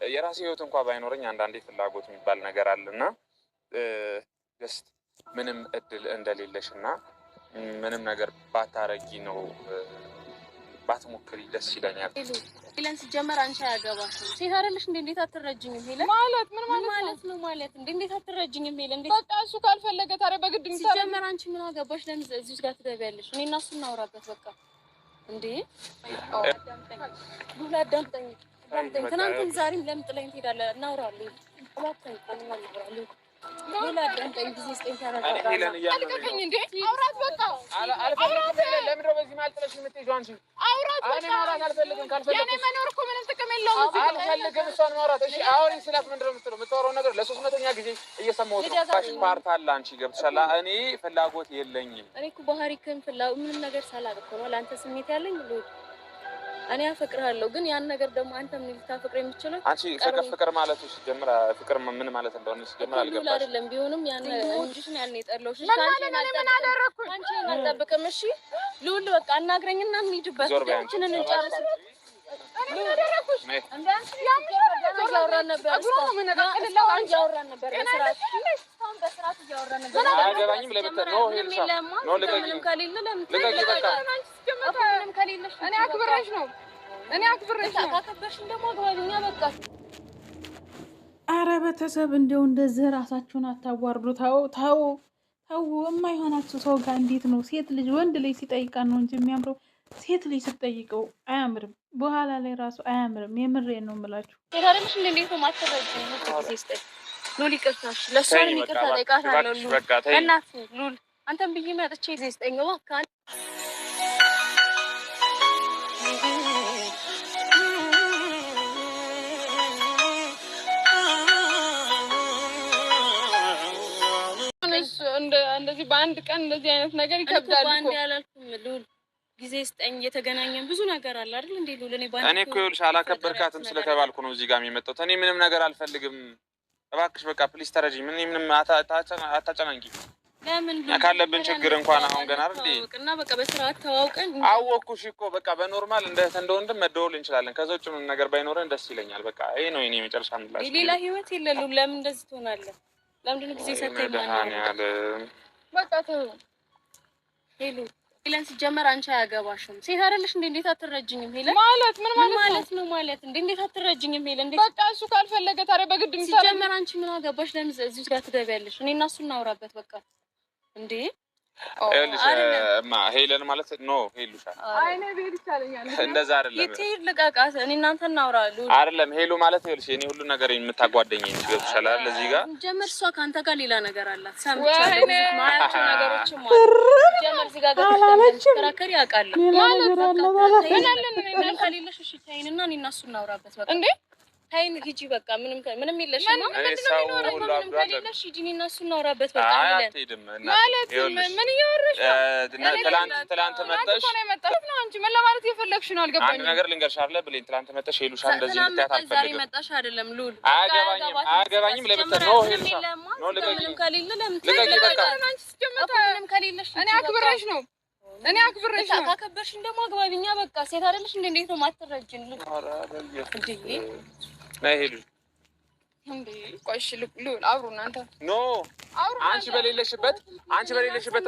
የራሴ ህይወት እንኳን ባይኖረኝ አንዳንዴ ፍላጎት የሚባል ነገር አለና ጀስት ምንም እድል እንደሌለሽና ምንም ነገር ባታረጊ ነው ባትሞክሪ ደስ ይለኛል። ሄለን ሲጀመር አንቺ አያገባሽም። ሴት አይደለሽ እንዴ? እንዴት አትረጅኝም? ሄለን ማለት ምን ማለት ነው ማለት እንዴ? እንዴት አትረጅኝም? ሄለን እንዴ በቃ እሱ ካልፈለገ ታዲያ በግድ ምታረግ። ሲጀመር አንቺ ምን አገባሽ? ለምን እዚህ ጋር ትገቢያለሽ? እኔ እና እሱ እናውራበት በቃ። እንዴ አዳምጠኝ። ትናንትም ዛሬም ለምን ጥለኝ ትሄዳለህ? እናውራለን። ሁላችንም እናውራለን። ሌላ አዳምጠኝ። ጊዜ ስጠኝ። አልቀቀኝ እንዴ አውራት በቃ አውራት። ለምን ነው በዚህ ማለት ጥለሽ የምትሄጂው አንቺ? አውራት በቃ እኔ ማውራት አልፈልግም። ካልፈለግሽ የኔ መኖር እኮ ምንም ጥቅም የለውም። አልፈልግም እሷን ማውራት። እሺ አሁን ስላት ምንድን ነው የምትለው? የምታወራው ነገር ለ300ኛ ጊዜ እየሰማሁት ነው። ባሽ ፓርት አለ አንቺ ገብተሻል። እኔ ፍላጎት የለኝም። እኔ እኮ ባህሪክን ፍላጎት ምንም ነገር ሳላውቅ እኮ ነው ለአንተ ስሜት ያለኝ። እኔ አፈቅርሃለሁ ግን ያን ነገር ደግሞ አንተ ምን ልታፈቅር የምትችለው? አንቺ ፍቅር ማለት እሺ ጀምራ ፍቅር ምን ማለት እንደሆነ ሲጀምር አልገባሽ አይደለም። ቢሆንም ያን ወንጅሽን ያልኔ ጠርሎሽ ምን አደረኩኝ? አንቺ አልጠብቅም። እሺ ልውል በቃ አናግረኝና እንሂድበት። እቺንን እንጨርስ። እኔ አደረኩሽ እንዳንቺ ያወራን ነበር። እያወራን ነበር በስርዓት በስርዓት እያወራን ነበር። አያገባኝም። ለምን ነው ሄልሻ ነው ምንም ከሌለ ለምን በቃ ምንም ከሌለሽ እኔ አክብሬሽ ነው ካከበርሽን ደግሞ አግባብኛ በቃ። አረ ቤተሰብ እንደው እንደዚህ ራሳችሁን አታዋርዱ። ተው የማይሆናችሁ ሰው ጋር እንዴት ነው ሴት ልጅ ወንድ ላይ ሲጠይቃን ነው እንጂ የሚያምረው ሴት ልጅ ስትጠይቀው አያምርም። በኋላ ላይ ራሱ አያምርም። የምሬን ነው የምላችሁ። ሴት አይደለሽ እንዴት ነው ማተበጅኝ? ጊዜ ስጠኝ ሉል ይቅርታሽ። ለሷን ይቅርታ ጠይቃታለሁ ሉል። እናትህ ሉል አንተም ብዬ መጥቼ ጊዜ ስጠኝ እባክህ። እንደዚህ በአንድ ቀን እንደዚህ አይነት ነገር ይከብዳል እኮ። በአንድ ያላልኩም ሉል ጊዜ ስጠኝ። የተገናኘን ብዙ ነገር አለ አይደል እንዴ ሉል። እኔ እኮ ይኸውልሽ አላከበርካትም ስለተባልኩ ነው እዚህ ጋር የመጣሁት። እኔ ምንም ነገር አልፈልግም። እባክሽ በቃ ፕሊስ ተረጂ። ምንም አታጨናንቂ። ለምን ካለብን ችግር እንኳን አሁን ገና አይደል እና በቃ በስርዓት ተዋውቀን አወኩሽ እኮ በቃ በኖርማል እንደ ወንድም መደወል እንችላለን። ከዛ ውጭ ምን ነገር ባይኖረን ደስ ይለኛል። በቃ ይሄ ነው የኔ መጨረሻ ምላሽ። ሌላ ህይወት የለንም። ለምን እንደዚህ ትሆናለህ? ለምንድን ነው ጊዜ ሰጥተኝ ማለት በቃ ተው ሄሉ። ሄለን ሲጀመር አንቺ አያገባሽም። ሴት አይደለሽ እንዴ? እንዴት አትረጅኝም? ሄለን ማለት ምን ማለት ነው ማለት እንዴ? እንዴት አትረጅኝም? ሄለን እንዴ በቃ እሱ ካልፈለገ ታዲያ በግድ ምታረግ። ሲጀመር አንቺ ምን አገባሽ? ለምን እዚህ ጋር ትገቢያለሽ? እኔ እና እሱ እናውራበት በቃ። እንዴ ሄለን ማለት ነው ሄሉሻ። አይኔ ቤት ይቻለኛል። እንደዛ አይደለም። የትሄድ ልቃቃት። እኔ እናንተ እናውራሉ አይደለም። ሄሉ ማለት ይኸውልሽ የኔ ሁሉ ነገር የምታጓደኝ እንጂ ገብቶሻል አይደል? እዚህ ጋር ጀመር እሷ ካንተ ጋር ሌላ ነገር አላት። ሰምቻለሁ። ማያቸው ነገሮችም አሉ። ጀመር እዚህ ጋር ተከራከሪ ያውቃለሁ ማለት ምን ከሌለሽ እሺ ታይንና እኔ እና እሱ እናውራበት በቃ። እንዴ ታይን ሂጂ በቃ። ምንም የለሽ ነው ምንም ከሌለሽ ሂጂ እኔ እና እሱ እናውራበት በቃ። ማለት ምን እያወራሽ ነው? ትላንት መጣሽ ነው አንቺ ምን ለማለት የፈለግሽ ነው? አልገባኝም። አንድ ነገር ልንገርሽ አይደለ ብሌን፣ ትላንት መጣሽ ሄሉሻ እንደዚህ ብታያት አልፈልግም። ዛሬ መጣሽ አይደለም ሉል። አያገባኝም ለምን ነው ሄሉሻ ነው ልቀቂ። ምንም ከሌለ ለምን ልቀቂ በቃ። አንቺ ስትጀምር ምንም ከሌለሽ እኔ አክብሬሽ ነው ካከበርሽኝ ደግሞ አግባብኛ በቃ። ሴት አይደለሽ እንዴ? እንዴት ነው ማትረጅን? ነይ ሄሉ እንዴ ቆይሽ ሉል አብሩ እናንተ ኖ አንቺ በሌለሽበት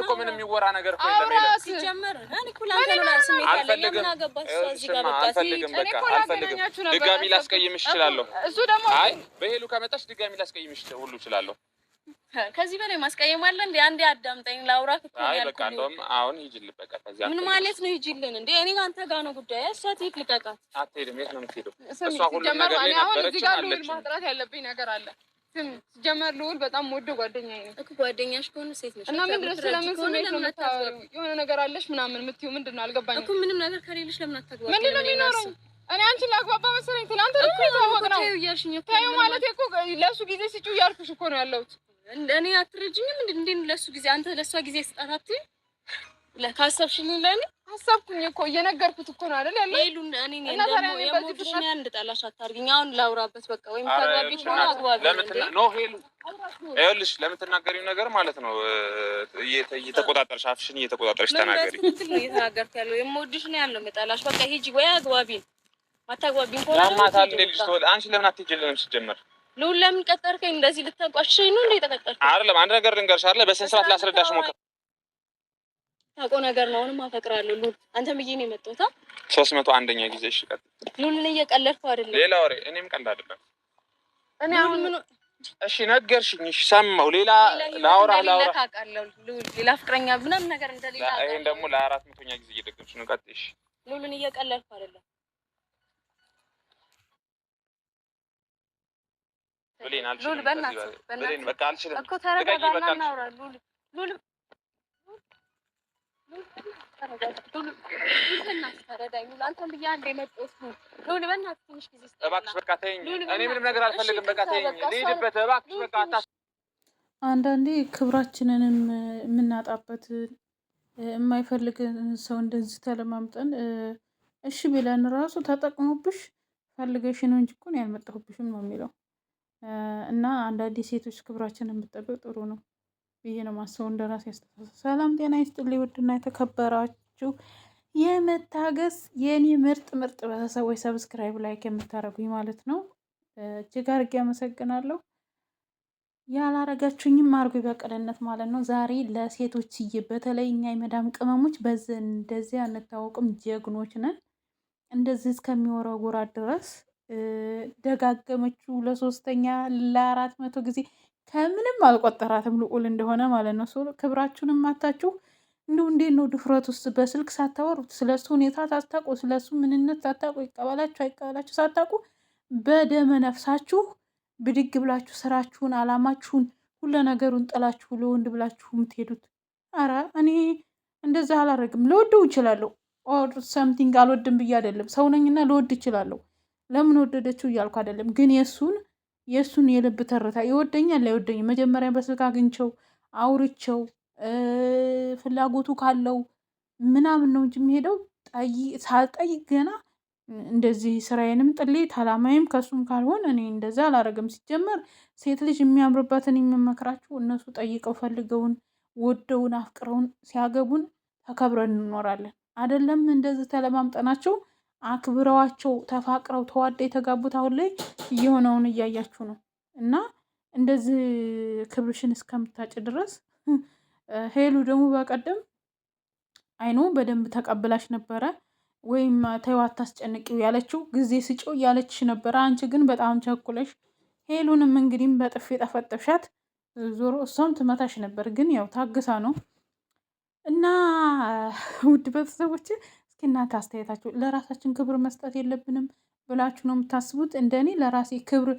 እኮ ምንም የሚወራ ነገር እኮ የለም። ሲጀመር እኔ እኮ ላንተ ነው ስሜት ያለኝ። ምን አገባሽ እዚህ ጋር በቃ። አልፈልግም። ድጋሚ ላስቀይምሽ እችላለሁ። እሱ ደግሞ አይ በሄሉ ከመጣሽ ድጋሚ ላስቀይምሽ ሁሉ እችላለሁ። ከዚህ በላይ ማስቀየም አለ እንዴ? አንዴ አዳምጠኝ ላውራት እኮ ነው ያልኩት። በቃ እንደውም አሁን ሂጂልን በቃ። ከዚህ ምን ማለት ነው ሂጂልን እንዴ? እኔ አንተ ጋር ነው ጉዳይ። እሷ ትሄድ ልቀቃት። አትሄድም። የት ነው የምትሄደው? እሷ ሁሉ ነገር ላይ ነበረች። እዚህ ጋር ልውል ማጥራት ያለብኝ ነገር አለ። ጀመር ልውል በጣም ወደ ጓደኛዬ ነው እኮ። ጓደኛሽ ከሆነ ሴት ነሽ እና ምን ድረስ ለምን ስሜት ነው የምታወሪው? የሆነ ነገር አለሽ ምናምን የምትይው ምንድን ነው? አልገባኝም እኮ። ምንም ነገር ከሌለሽ ለምን አታግባቢ? ምንድን ነው የሚኖረው? እኔ አንቺን ላግባባ መሰለኝ። ትናንት ደግሞ የታወቅ ነው ታዩ ማለት እኮ ለእሱ ጊዜ ስጪው እያልኩሽ እኮ ነው ያለሁት። እኔ አትረጅኝም እንዴ? ለሱ ጊዜ አንተ ለሷ ጊዜ ስጣታት ለካሰብሽልኝ ለኔ ሀሳብኩኝ እኮ እየነገርኩት እኮ ነው አይደል ያለው። ሄሉ እኔ ደግሞ የሞትሽኝ እንድጠላሽ አታርጊኝ። አሁን ላውራበት በቃ። ወይም ታጋቢ ሆነ አግባቢ ኖ ሄሉ ይኸውልሽ ለምትናገሪው ነገር ማለት ነው እየተቆጣጠርሽ አፍሽን እየተቆጣጠርሽ ተናገሪ። ትክክል ነው እየተናገርኩ ያለው። የምወድሽ ነው ያለው መጣላሽ በቃ። ሂጂ ወይ አግባቢ አታግባቢኝ ከሆነ ያማታል እንደ ልጅ ተወል አንቺ ለምን አትጀልንም ሲጀመር ልውል ለምን ቀጠርከኝ እንደዚህ ልታቋሽኝ ነው እንዴ ተቀጠርከኝ አይደለም አንድ ነገር ልንገርሽ አይደለ በስንት ሰዓት ላስረዳሽ ሞከር ታውቀው ነገር ነው አሁንም አፈቅራለሁ ልውል አንተም ብዬ ነው የመጣሁት 301ኛ ጊዜ እሺ ቀጥ ልውልን እየቀለድኩ አይደለም ሌላ ወሬ እኔም ቀልድ አይደለም እኔ አሁን እሺ ነገርሽኝ እሺ ሰማሁ ሌላ ላውራ ታውቃለሁ ልውል ሌላ ፍቅረኛ ምናምን ነገር እንደሌላ ይሄን ደግሞ ለ400ኛ ጊዜ እየደገምሽ ነው ቀጥሽ ልውልን እየቀለድኩ አይደለም ሉል በእናትህ በቃ አልችልም እኮ ተረጋጋና እናውራ ሉል አንዳንዴ ክብራችንንም የምናጣበት የማይፈልግን ሰው እንደዚህ ተለማምጠን እሺ ብለን ራሱ ተጠቅሞብሽ ፈልገሽ ነው እንጂ እኮ ነው ያልመጣሁብሽም ነው የሚለው እና አንዳንዴ ሴቶች ክብራችንን የምጠብቅ ጥሩ ነው ብዬ ነው ማስበው እንደራሴ ያስተሳሰብ። ሰላም ጤና ይስጥልኝ ውድና የተከበራችሁ የመታገስ የኔ ምርጥ ቤተሰቦች ሰብስክራይብ ላይክ የምታደርጉኝ ማለት ነው እጅግ አድርጌ አመሰግናለሁ። ያላረጋችሁኝም አድርጉኝ በቅንነት ማለት ነው። ዛሬ ለሴቶችዬ በተለይ እኛ የመዳም ቅመሞች እንደዚህ አንታወቅም፣ ጀግኖች ነን። እንደዚህ እስከሚወረውራት ድረስ ደጋገመችው ለ3ኛ ለ400 ጊዜ ከምንም አልቆጠራትም ልዑል እንደሆነ ማለት ነው። ክብራችሁንም ማታችሁ እንዴት ነው ድፍረት ውስጥ በስልክ ሳታወሩት ስለሱ ሁኔታ ሳታውቁ ስለሱ ምንነት ሳታውቁ ይቀበላችሁ አይቀበላችሁ ሳታውቁ በደመ ነፍሳችሁ ብድግ ብላችሁ ስራችሁን አላማችሁን ሁሉ ነገሩን ጥላችሁ ለወንድ ብላችሁ የምትሄዱት። አረ እኔ እንደዛ አላደርግም። ልወደው እችላለሁ ኦር ሰምቲንግ አልወድም ብዬ አይደለም፣ ሰው ነኝና ልወድ እችላለሁ። ለምን ወደደችው እያልኩ አይደለም፣ ግን የእሱን የልብ ትርታ ይወደኛል አይወደኝም መጀመሪያ በስልክ አግኝቸው አውርቸው ፍላጎቱ ካለው ምናምን ነው እንጂ የሚሄደው ሳልጠይቅ ገና እንደዚህ ስራዬንም ጥሌት አላማዬም ከሱም ካልሆነ እኔ እንደዛ አላረግም። ሲጀመር ሴት ልጅ የሚያምርባትን የምመክራችሁ እነሱ ጠይቀው ፈልገውን ወደውን አፍቅረውን ሲያገቡን ተከብረን እንኖራለን። አይደለም እንደዚህ ተለማምጠናቸው አክብረዋቸው ተፋቅረው ተዋደ የተጋቡት አሁን ላይ እየሆነውን እያያችሁ ነው። እና እንደዚህ ክብርሽን እስከምታጭ ድረስ ሄሉ ደግሞ በቀደም አይኑ በደንብ ተቀብላሽ ነበረ ወይም ተይው አታስጨንቂው ያለችው ጊዜ ስጪው ያለችሽ ነበረ። አንቺ ግን በጣም ቸኩለሽ ሄሉንም እንግዲህ በጥፊ ጠፈጠፍሻት። ዞሮ እሷም ትመታሽ ነበር፣ ግን ያው ታግሳ ነው። እና ውድ ቤተሰቦች እስኪ እናንተ አስተያየታችሁ ለራሳችን ክብር መስጠት የለብንም ብላችሁ ነው የምታስቡት? እንደኔ ለራሴ ክብር